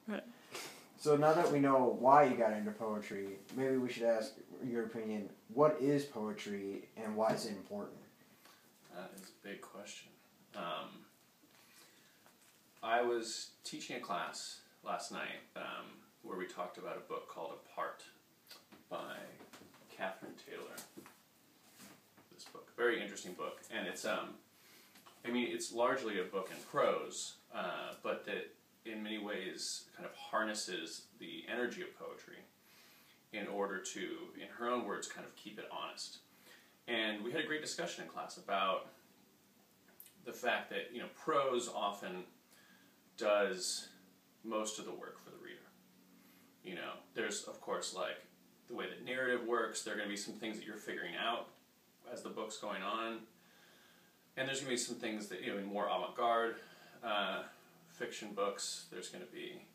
Right. So now that we know why you got into poetry, maybe we should ask your opinion. What is poetry and why is it important? That is a big question. I was teaching a class last night where we talked about a book called Apart by Catherine Taylor. This book, very interesting book, and it's it's largely a book in prose, but that in many ways kind of harnesses the energy of poetry in order to, in her own words, kind of keep it honest. And we had a great discussion in class about the fact that, prose often does most of the work for the reader. There's, of course, like, the way that narrative works, there are going to be some things that you're figuring out as the book's going on, and there's going to be some things that, in more avant-garde fiction books, there's going to be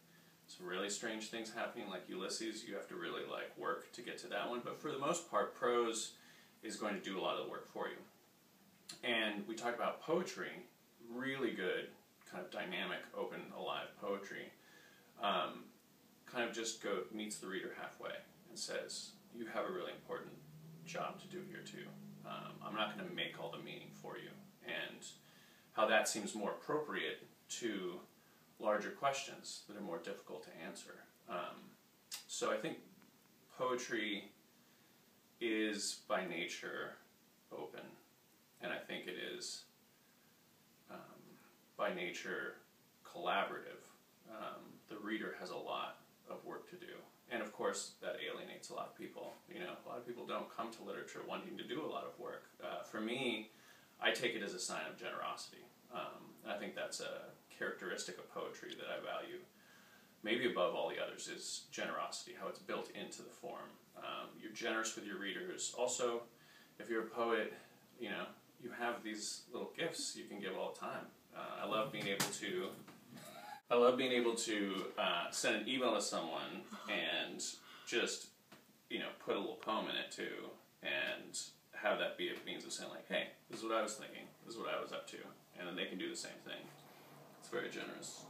some really strange things happening, like Ulysses. You have to really, work to get to that one, but for the most part, prose is going to do a lot of the work for you. And we talk about poetry, really good, kind of dynamic, open, alive poetry, kind of just meets the reader halfway and says, you have a really important job to do here too. I'm not going to make all the meaning for you. And how that seems more appropriate to larger questions that are more difficult to answer. So I think poetry is by nature open, and I think it is by nature collaborative. The reader has a lot of work to do, and of course that alienates a lot of people. A lot of people don't come to literature wanting to do a lot of work. For me, I take it as a sign of generosity. I think that's a characteristic of poetry that I value, maybe above all the others, is generosity, how it's built into the form. You're generous with your readers. Also, if you're a poet, you have these little gifts you can give all the time. I love being able to send an email to someone and just, put a little poem in it too, and have that be a means of saying, like, hey, this is what I was thinking, this is what I was up to, and then they can do the same thing. It's very generous.